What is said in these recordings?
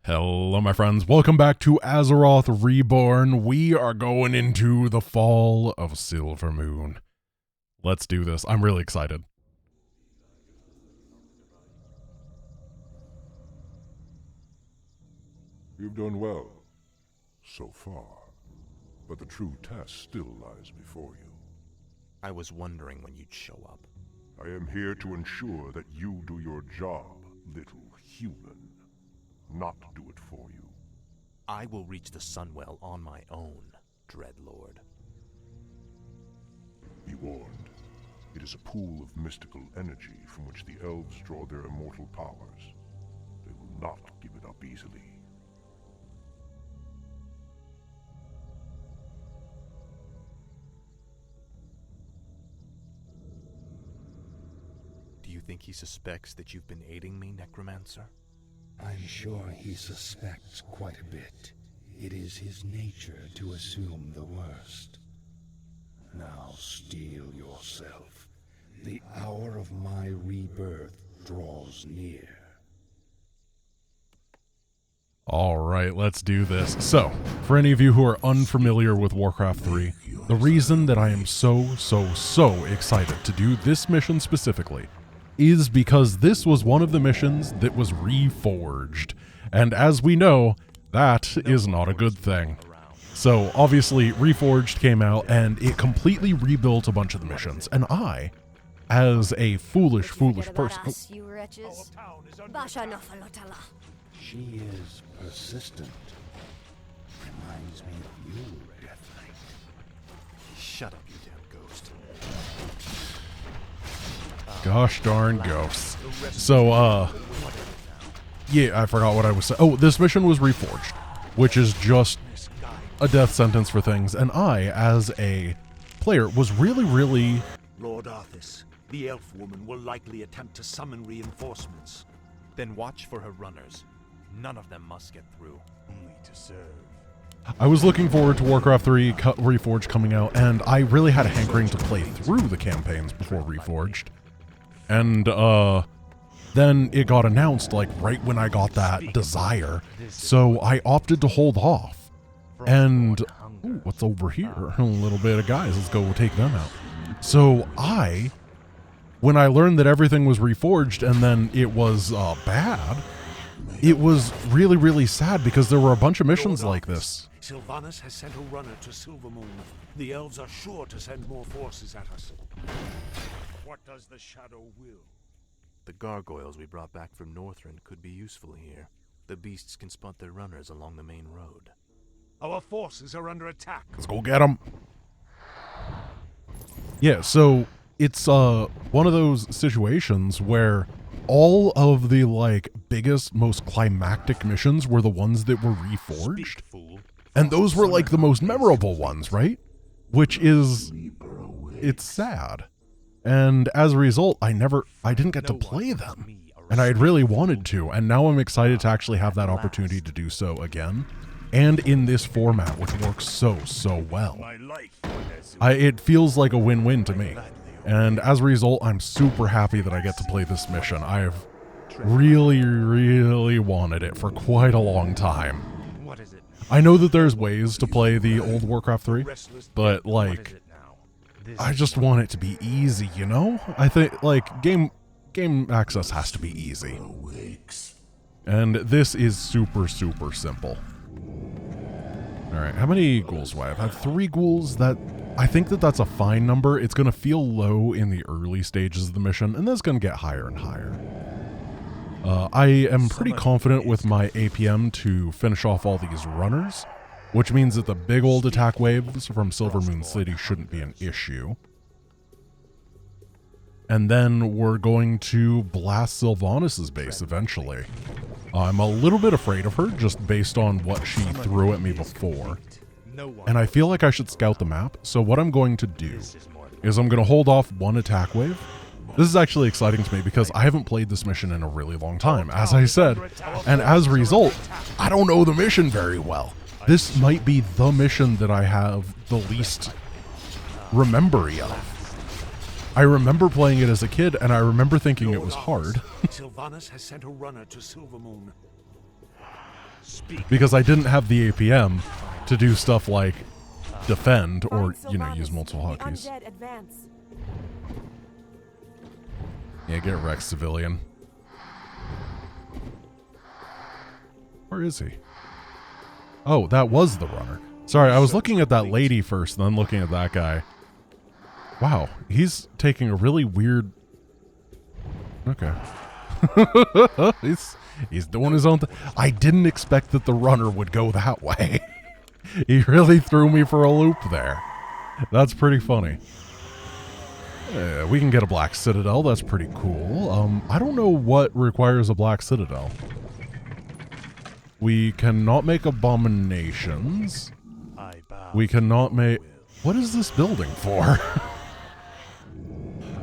Hello, my friends. Welcome back to Azeroth Reborn. We are going into the fall of Silvermoon. Let's do this. I'm really excited. You've done well, so far. But the true test still lies before you. I was wondering when you'd show up. I am here to ensure that you do your job, little human. Not do it for you. I will reach the Sunwell on my own, Dreadlord. Be warned. It is a pool of mystical energy from which the elves draw their immortal powers. They will not give it up easily. Do you think he suspects that you've been aiding me, Necromancer? I'm sure he suspects quite a bit. It is his nature to assume the worst. Now steel yourself. The hour of my rebirth draws near. All right, let's do this. So, for any of you who are unfamiliar with Warcraft 3, the reason that I am so excited to do this mission specifically is because this was one of the missions that was reforged. And as we know, that is not a good thing. So obviously Reforged came out and it completely rebuilt a bunch of the missions. And I, as a foolish person... She is persistent. Reminds me of you, Death Knight. Shut up, you damn ghost. Gosh darn ghosts. So, yeah, I forgot what I was saying. Oh, this mission was reforged, which is just a death sentence for things. And I, as a player, was really... Lord Arthas, the elf woman will likely attempt to summon reinforcements. Then watch for her runners. None of them must get through. Only to serve. I was looking forward to Warcraft 3 Reforged coming out, and I really had a hankering to play through the campaigns before Reforged. And, then it got announced, like, right when I got that desire, so I opted to hold off. And, ooh, what's over here? A little bit of guys, let's go take them out. So when I learned that everything was reforged and then it was, bad, it was really sad because there were a bunch of missions like this. Sylvanas has sent a runner to Silvermoon. The elves are sure to send more forces at us. What does the shadow will? The gargoyles we brought back from Northrend could be useful here. The beasts can spot their runners along the main road. Our forces are under attack. Let's go get them. Yeah, so it's one of those situations where all of the like biggest, most climactic missions were the ones that were reforged. And those were like the most memorable ones, right? Which is, it's sad. And as a result, I didn't get to play them. And I had really wanted to, and now I'm excited to actually have that opportunity to do so again. And in this format, which works so well. It feels like a win-win to me. And as a result, I'm super happy that I get to play this mission. I've really wanted it for quite a long time. I know that there's ways to play the old Warcraft 3, but like, I just want it to be easy, you know? I think, like, game access has to be easy. And this is super simple. Alright, how many ghouls do I have? I have 3 ghouls. I think that's a fine number. It's going to feel low in the early stages of the mission, and then it's going to get higher and higher. I am pretty confident with my APM to finish off all these runners, which means that the big old attack waves from Silvermoon City shouldn't be an issue. And then we're going to blast Sylvanas' base eventually. I'm a little bit afraid of her just based on what she threw at me before. And I feel like I should scout the map, so what I'm going to do is I'm going to hold off one attack wave. This is actually exciting to me because I haven't played this mission in a really long time, as I said, and as a result, I don't know the mission very well. This might be the mission that I have the least memory of. I remember playing it as a kid, and I remember thinking it was hard. Sylvanas has sent a runner to Silvermoon. because I didn't have the APM to do stuff like defend or, you know, use multiple hotkeys. Undead advance. Yeah, get wrecked, civilian. Where is he? Oh, that was the runner. Sorry, I was looking at that lady first, then looking at that guy. Wow, he's taking a really weird... Okay. he's doing his own thing. I didn't expect that the runner would go that way. He really threw me for a loop there. That's pretty funny. We can get a black citadel. That's pretty cool. I don't know what requires a black citadel. We cannot make abominations. We cannot make... What is this building for?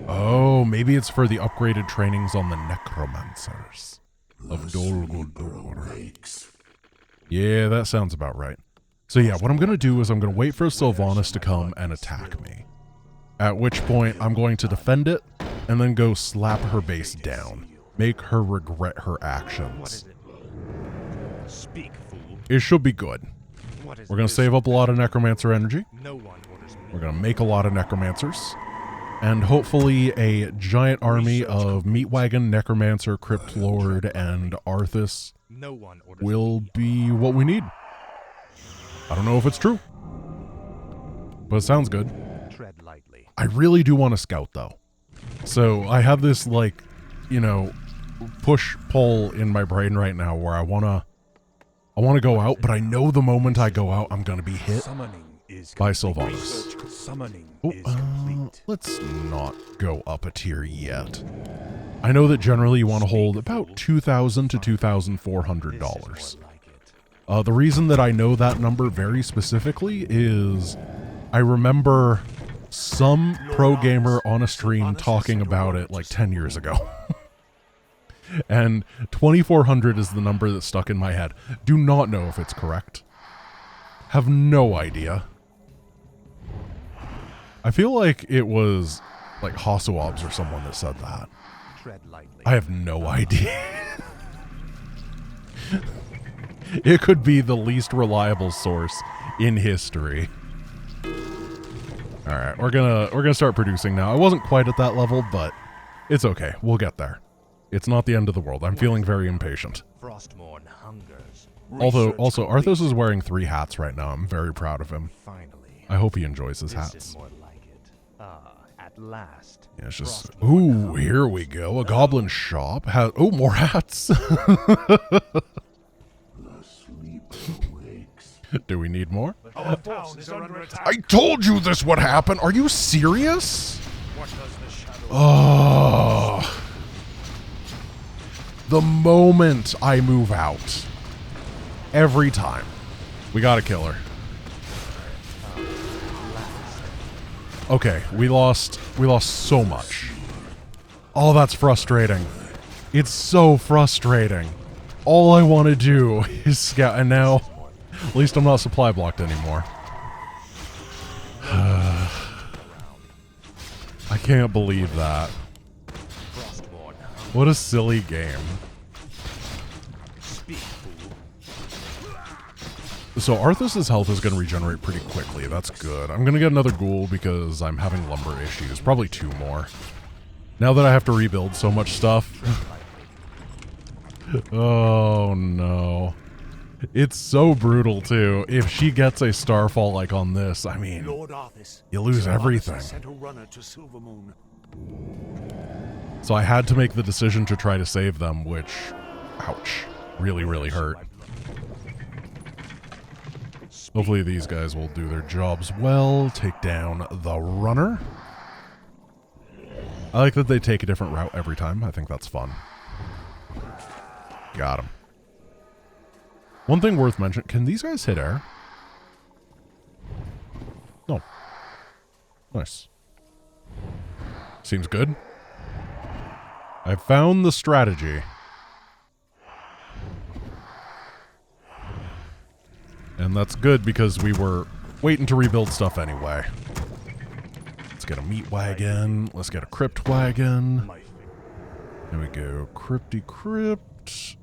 Oh, maybe it's for the upgraded trainings on the necromancers of Dol Guldur. Yeah, that sounds about right. So yeah, what I'm going to do is I'm going to wait for Sylvanas to come and attack me. At which point, I'm going to defend it, and then go slap her base down. Make her regret her actions. Speak, fool. It should be good. We're going to save up a lot of Necromancer energy. No one orders me. We're going to make a lot of Necromancers. And hopefully a giant army of Meatwagon, Necromancer, Crypt Lord, and Arthas will be what we need. I don't know if it's true, but it sounds good. Tread lightly. I really do want to scout, though. So I have this, like, you know, push-pull in my brain right now where I want to go out, but I know the moment I go out, I'm going to be hit by Sylvanas. Let's not go up a tier yet. I know that generally you want to hold about $2,000 to $2,400. The reason that I know that number very specifically is I remember some pro gamer on a stream talking about it like 10 years ago. And 2,400 is the number that stuck in my head. Do not know if it's correct. Have no idea. I feel like it was like Hosuobs or someone that said that. I have no idea. It could be the least reliable source in history. All right, we're gonna start producing now. I wasn't quite at that level, but it's okay. We'll get there. It's not the end of the world. I'm feeling very impatient. Frostmourne hungers. Also, Arthas is wearing 3 hats right now. I'm very proud of him. Finally, I hope he enjoys his this hats. is more like it. At last. Yeah, it's just, ooh, here we go. A goblin shop. Oh, more hats. Do we need more? Our town is under attack. I told you this would happen. Are you serious? What does the shadow... Oh. The moment I move out. Every time. We gotta kill her. Okay, we lost so much. Oh, that's frustrating. It's so frustrating. All I want to do is scout, and now, at least I'm not supply blocked anymore. I can't believe that. What a silly game. So Arthas' health is going to regenerate pretty quickly. That's good. I'm going to get another ghoul because I'm having lumber issues. Probably 2 more. Now that I have to rebuild so much stuff. Oh no. It's so brutal too. If she gets a starfall like on this, I mean, you lose everything. Sent a runner to Silvermoon. So I had to make the decision to try to save them, which, ouch, really, really hurt. Hopefully these guys will do their jobs well. Take down the runner. I like that they take a different route every time. I think that's fun. Got him. One thing worth mentioning, can these guys hit air? No. Nice. Seems good. I found the strategy. And that's good because we were waiting to rebuild stuff anyway. Let's get a meat wagon. Let's get a crypt wagon. There we go. Crypty crypt.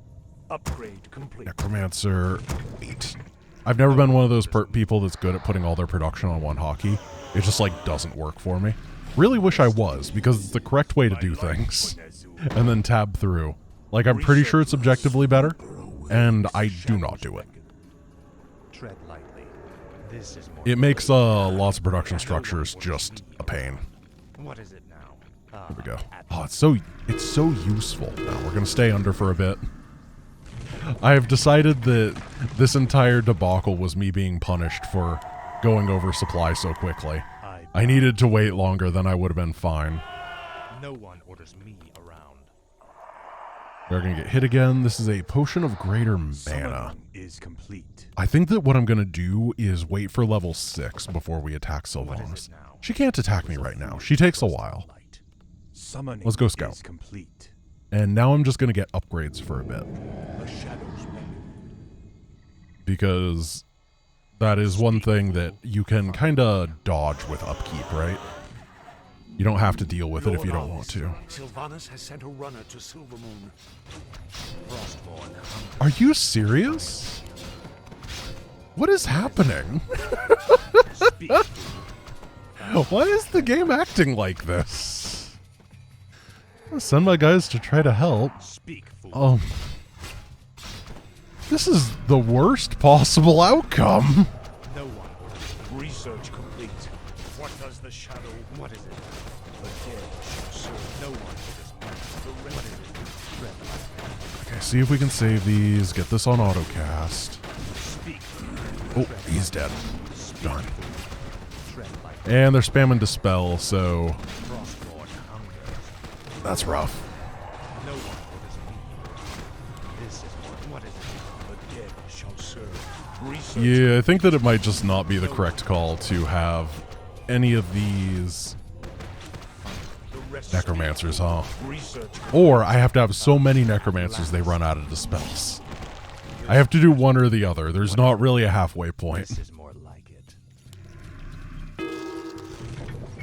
Upgrade complete. Necromancer 8. I've never been one of those people that's good at putting all their production on one hotkey. It just, like, doesn't work for me. Really wish I was, because it's the correct way to do things. And then tab through. Like, I'm pretty sure it's objectively better, and I do not do it. Tread lightly. This is more It makes lots of production structures just a pain. What is it now? Here we go. Oh, it's so useful. Now we're gonna stay under for a bit. I have decided that this entire debacle was me being punished for going over supply so quickly. I needed to wait longer than I would have been fine. No one orders me around. We're gonna get hit again. This is a potion of greater mana. Silvermoon is complete. I think that what I'm gonna do is wait for level 6 before we attack Sylvanas. She can't attack me right now. She takes a while. Summoning Let's go scout. is complete. And now I'm just gonna get upgrades for a bit. The shadows Because that is one thing that you can kinda dodge with upkeep, right? You don't have to deal with it if you don't want to. Sylvanas has sent a runner to Silvermoon. Frostborn. Are you serious? What is happening? Speak. Why is the game acting like this? I'll send my guys to try to help. Speak, fool. This is the worst possible outcome. No one orders. Research complete. What does the shadow? What is it? The dead shall serve. No one orders. What is it? Okay, see if we can save these. Get this on autocast. Speak. Oh, he's dead. Darn. Tread like And they're spamming Dispel, so Frostborn hunger. that's rough. No one orders me. This is what is it? The dead shall serve. Research. Yeah, I think that it might just not be the correct call to have any of these The rest necromancers, huh? Research. Or I have to have so many necromancers they run out of dispels. I have to do one or the other. There's not really a halfway point. This is more like it.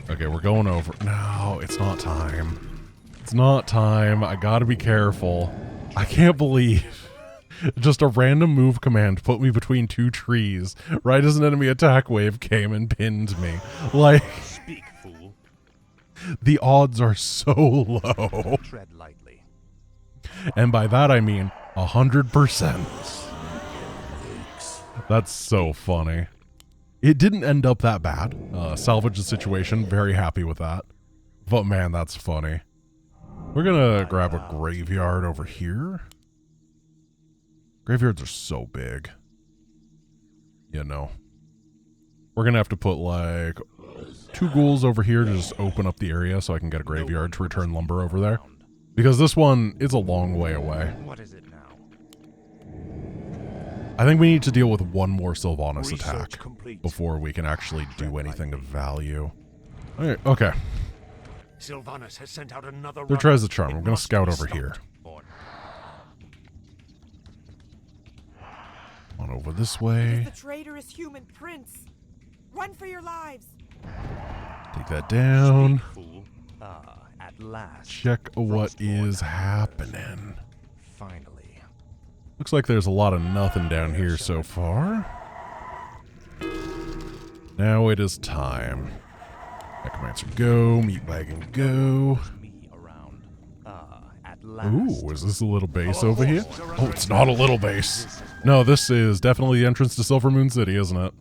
Okay, we're going over. No, it's not time. It's not time. I gotta be careful. I can't believe just a random move command put me between two trees right as an enemy attack wave came and pinned me. Like, Speak, fool. the odds are so low. Tread lightly. And by that I mean 100%. That's so funny. It didn't end up that bad. Salvaged the situation. Very happy with that. But man, that's funny. We're gonna grab a graveyard over here. Graveyards are so big. You know. We're gonna have to put like 2 ghouls over here to just open up the area so I can get a graveyard to return lumber over there. Because this one is a long way away. What is it now? I think we need to deal with one more Sylvanas Research attack complete. before we can actually do anything of value. Alright, okay. Sylvanas has sent out another There runner. tries the charm. It I'm gonna must scout be over stopped. here. On over this way. The traitorous human prince. Run for your lives. Take that down. Fool. At last. Check what is happening. Finally. Looks like there's a lot of nothing down here so far. Now it is time. Necromancer go, meat wagon go. Me around. At last. Ooh, is this a little base over here? Oh, it's not a little base. No, this is definitely the entrance to Silvermoon City, isn't it?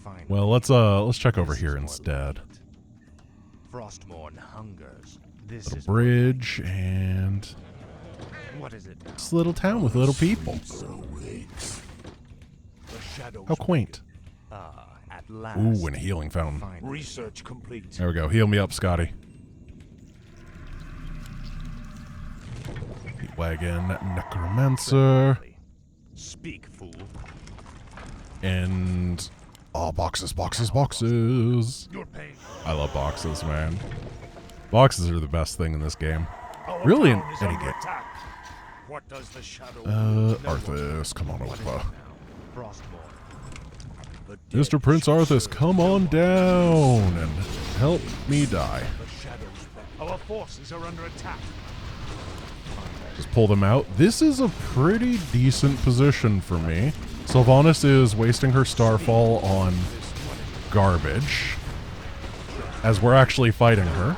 Finally. Well, let's check over here instead. Frostborn hungers. This Little is bridge and What is it now? this little town with little people. The shadows. How quaint. at last. Ooh, and a healing fountain. Finally. Research complete. There we go. Heal me up, Scotty. Meat wagon, necromancer, Speak, fool. and oh, boxes, boxes, boxes. Your pain. I love boxes, man. Boxes are the best thing in this game. Our Really, in town is any under game. attack. What does the shadow? Arthas, come on over. Frostborn. The dead Mr. Prince shall Arthas, serve. come on down and help me die. The shadows. Our forces are under attack. Just pull them out. This is a pretty decent position for me. Sylvanas is wasting her Starfall on garbage, as we're actually fighting her.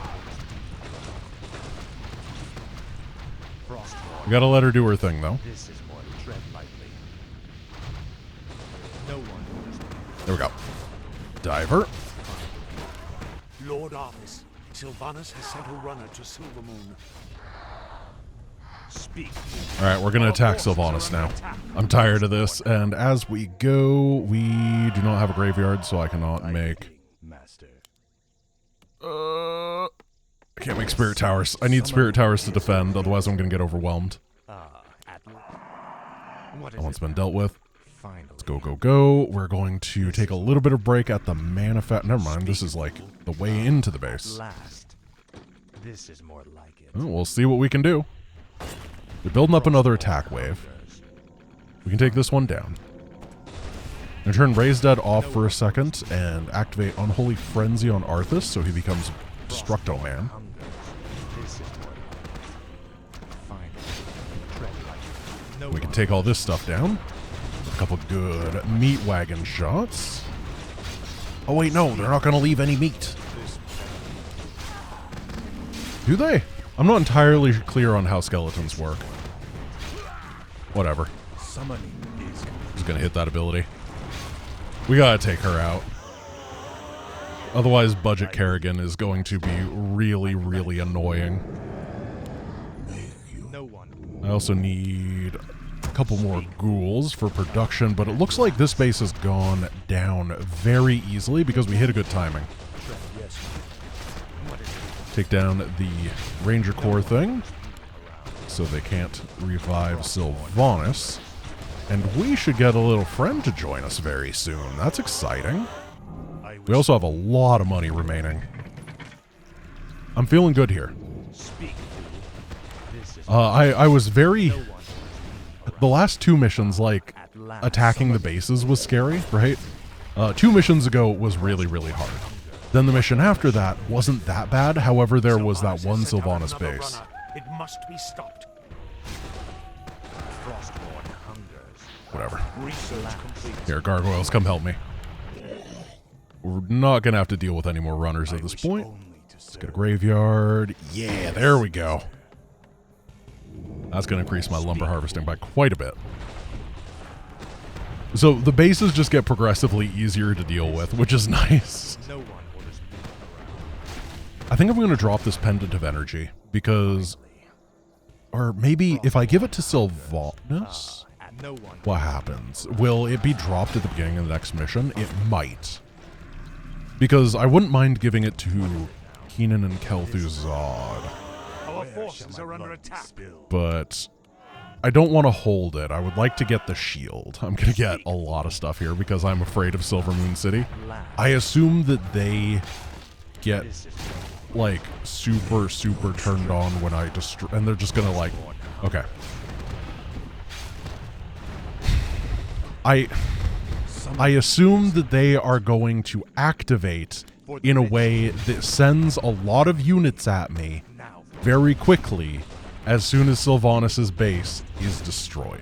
We gotta let her do her thing, though. There we go. Diver. Lord Arthas, Sylvanas has sent a runner to Silvermoon. Speak. Alright, we're gonna attack Sylvanas now. I'm tired of this, and as we go, we do not have a graveyard, so I cannot make... I can't make spirit towers. I need spirit towers to defend, otherwise I'm gonna get overwhelmed. That one's been dealt with. Let's go, go, go. We're going to take a little bit of break at the manifest. Never mind, this is like the way into the base. This is more like it. Oh, we'll see what we can do. They're building up another attack wave. We can take this one down. And turn Raise Dead off for a second and activate Unholy Frenzy on Arthas so he becomes Destructo Man. We can take all this stuff down. A couple good meat wagon shots. Oh wait, no, they're not going to leave any meat. Do they? I'm not entirely clear on how skeletons work. Whatever. Just going to hit that ability. We got to take her out. Otherwise, Budget Kerrigan is going to be really, really annoying. I also need a couple more ghouls for production, but it looks like this base has gone down very easily because we hit a good timing. Take down the Ranger Corps thing so they can't revive Sylvanas. And we should get a little friend to join us very soon. That's exciting. We also have a lot of money remaining. I'm feeling good here. I was very... The last two missions, like, attacking the bases was scary, right? 2 missions ago was really, really hard. Then the mission after that wasn't that bad, however there was that one Sylvanas base. It must be stopped. Whatever. Here, gargoyles, come help me. We're not going to have to deal with any more runners at this point. Let's get a graveyard. Yeah, there we go. That's going to increase my lumber harvesting by quite a bit. So the bases just get progressively easier to deal with, which is nice. I think I'm going to drop this Pendant of Energy because... Or maybe if I give it to Sylvanas, what happens? Will it be dropped at the beginning of the next mission? It might. Because I wouldn't mind giving it to Keenan and Kel'Thuzad. Our forces are under attack. But I don't want to hold it. I would like to get the shield. I'm going to get a lot of stuff here because I'm afraid of Silvermoon City. I assume that they get, like, super, super turned on when I destroy... And they're just going to, like... Okay. I assume that they are going to activate in a way that sends a lot of units at me very quickly as soon as Sylvanas' base is destroyed.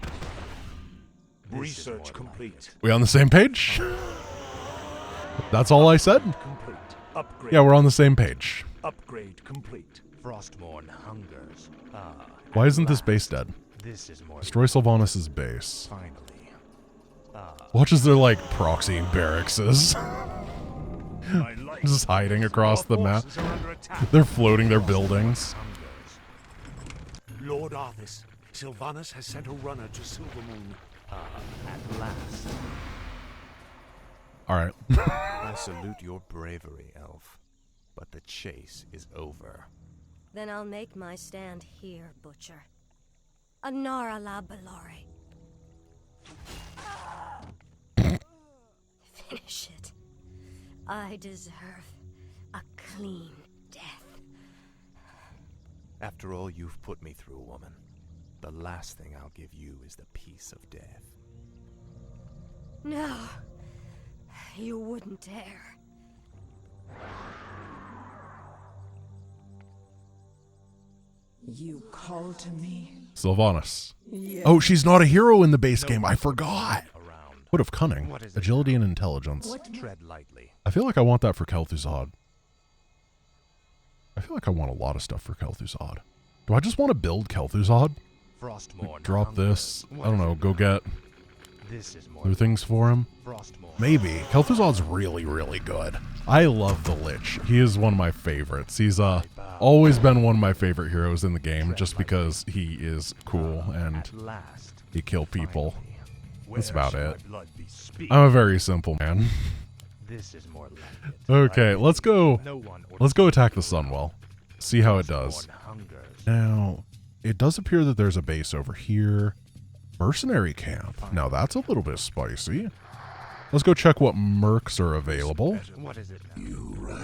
Research complete. We on the same page? That's all I said? Upgrade. Yeah, we're on the same page. Upgrade complete. Frostborn hungers. Why isn't this base dead? This is more. Destroy Sylvanas' base. Finally. Watch as they're like proxying barracks. Just hiding across the map. They're floating their buildings. Lord Arthas, Sylvanas has sent a runner to Silvermoon. At last. All right. I salute your bravery, Elf, but the chase is over. Then I'll make my stand here, Butcher. Anara la Balori. Finish it. I deserve a clean death. After all you've put me through, woman, the last thing I'll give you is the peace of death. No, you wouldn't dare. You call to me, Sylvanas. Oh, she's not a hero in the base game. I forgot. What of cunning, agility, and intelligence. Tread lightly. I feel like I want that for Kel'Thuzad. I feel like I want a lot of stuff for Kel'Thuzad. Do I just want to build Kel'Thuzad? Frostmourne Drop this. I don't know. Go get This is more other things for him. Frostmourne. Maybe. Kel'Thuzad's really, really good. I love the Lich. He is one of my favorites. He's always been one of my favorite heroes in the game just because he is cool and At last, he kill people. That's about where it. shall my blood be spilt? I'm a very simple man. This is more like it. Okay, let's go. No one Let's go attack the Sunwell. See how it does. Frostmourne hungers. Now, it does appear that there's a base over here. Mercenary camp. Now that's a little bit spicy. Let's go check what mercs are available. What is it now?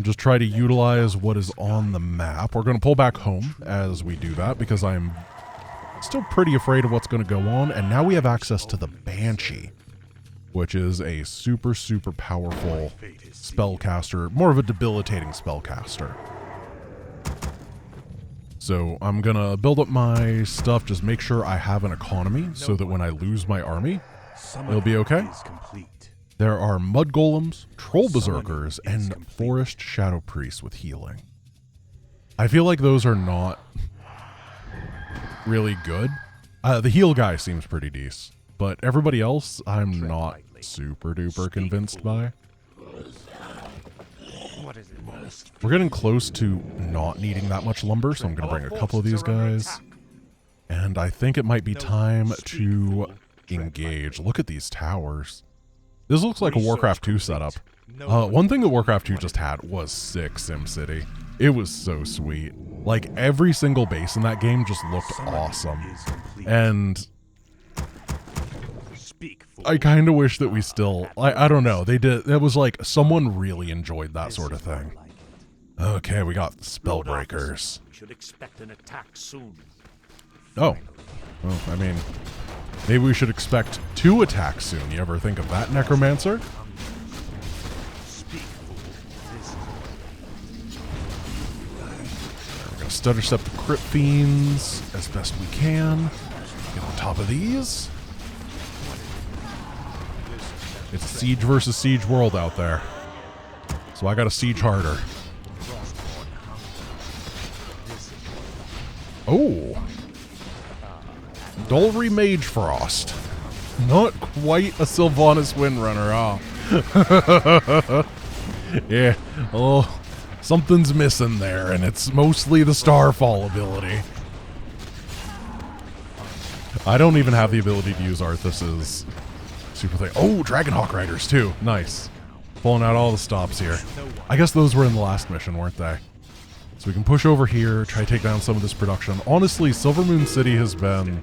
Just try to utilize what is on the map. We're going to pull back home as we do that because I'm still pretty afraid of what's going to go on. And now we have access to the Banshee, which is a super, super powerful spellcaster, more of a debilitating spellcaster. So I'm going to build up my stuff, just make sure I have an economy so that when I lose my army, it'll be okay. There are Mud Golems, Troll Berserkers, and Forest Shadow Priests with healing. I feel like those are not really good. The heal guy seems pretty decent, but everybody else I'm not super duper convinced by. What is it? We're getting close to not needing that much lumber, so I'm going to bring a couple of these guys. And I think it might be time to engage. Look at these towers. This looks like a Warcraft 2 setup. One thing that Warcraft 2 just had was sick SimCity. It was so sweet. Like, every single base in that game just looked awesome. And I kind of wish that we still... I don't know. They did... It was like someone really enjoyed that sort of thing. Okay, we got Spellbreakers. We should expect an attack soon. Oh. Well, I mean... Maybe we should expect 2 attacks soon. You ever think of that, Necromancer? We're going to stutter step the Crypt Fiends as best we can. Get on top of these. It's a siege versus siege world out there. So I got to siege harder. Oh. Dolry Mage Frost. Not quite a Sylvanas Windrunner, huh? Yeah, oh, something's missing there, and it's mostly the Starfall ability. I don't even have the ability to use Arthas's super thing. Oh, Dragonhawk Riders too. Nice. Pulling out all the stops here. I guess those were in the last mission, weren't they? So we can push over here, try to take down some of this production. Honestly, Silvermoon City has been...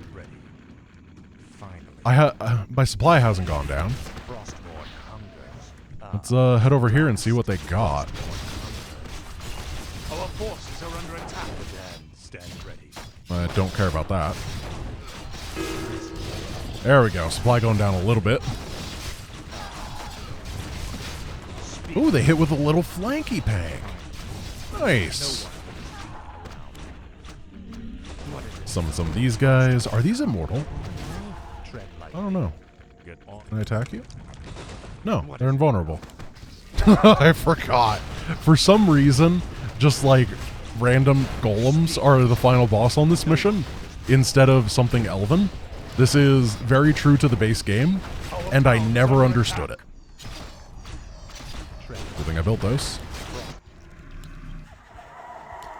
my supply hasn't gone down. Let's head over here and see what they got. Our forces are under attack. Stand ready. I don't care about that. There we go. Supply going down a little bit. Ooh, they hit with a little flanky pang. Nice. Summon some of these guys. Are these immortal? I don't know. Can I attack you? No, they're invulnerable. I forgot. For some reason, just like random golems are the final boss on this mission instead of something elven. This is very true to the base game, and I never understood it. Good thing I built those.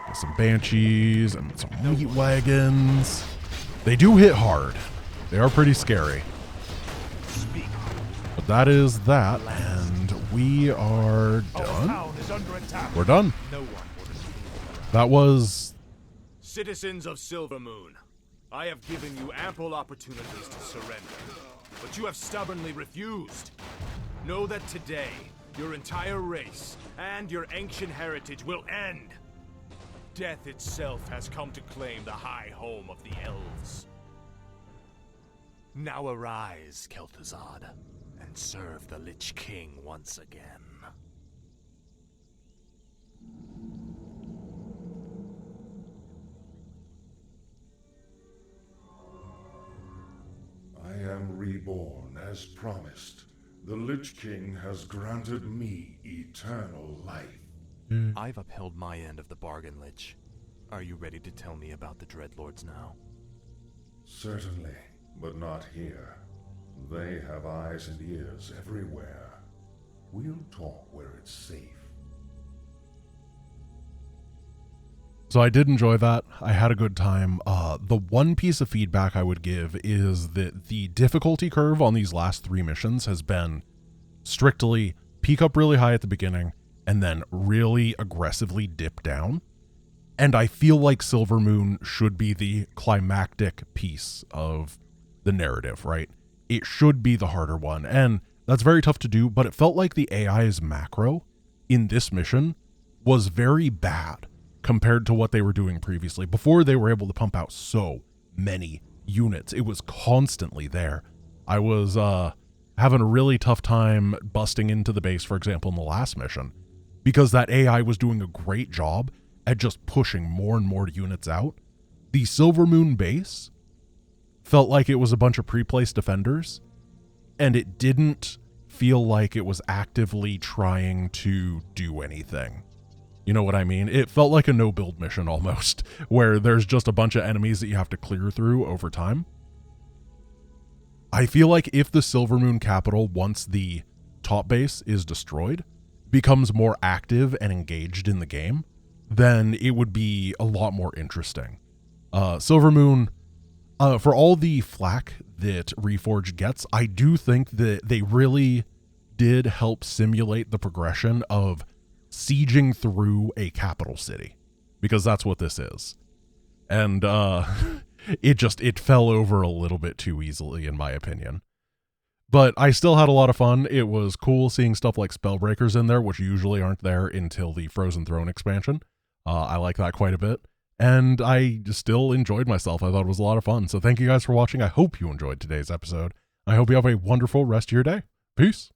Get some banshees and some meat wagons. They do hit hard. They are pretty scary. But that is that, and we are done. We're done. That was... Citizens of Silvermoon, I have given you ample opportunities to surrender, but you have stubbornly refused. Know that today, your entire race and your ancient heritage will end. Death itself has come to claim the high home of the elves. Now arise, Kel'Thuzad, and serve the Lich King once again. am reborn as promised. The Lich King has granted me eternal life. I've upheld my end of the bargain, Lich. Are you ready to tell me about the Dreadlords now? Certainly, but not here. They have eyes and ears everywhere. We'll talk where it's safe. So I did enjoy that. I had a good time. The one piece of feedback I would give is that the difficulty curve on these last 3 missions has been strictly peak up really high at the beginning and then really aggressively dip down. And I feel like Silvermoon should be the climactic piece of the narrative, right? It should be the harder one. And that's very tough to do, but it felt like the AI's macro in this mission was very bad compared to what they were doing previously. Before, they were able to pump out so many units. It was constantly there. I was having a really tough time busting into the base, for example, in the last mission, because that AI was doing a great job at just pushing more and more units out. The Silvermoon base felt like it was a bunch of pre-placed defenders, and it didn't feel like it was actively trying to do anything. You know what I mean? It felt like a no-build mission almost, where there's just a bunch of enemies that you have to clear through over time. I feel like if the Silvermoon capital, once the top base is destroyed, becomes more active and engaged in the game, then it would be a lot more interesting. Silvermoon, for all the flack that Reforged gets, I do think that they really did help simulate the progression of sieging through a capital city, because that's what this is. And it fell over a little bit too easily, in my opinion. But I still had a lot of fun. It was cool seeing stuff like Spellbreakers in there, which usually aren't there until the Frozen Throne expansion. I like that quite a bit. And I still enjoyed myself. I thought it was a lot of fun. So thank you guys for watching. I hope you enjoyed today's episode. I hope you have a wonderful rest of your day. Peace.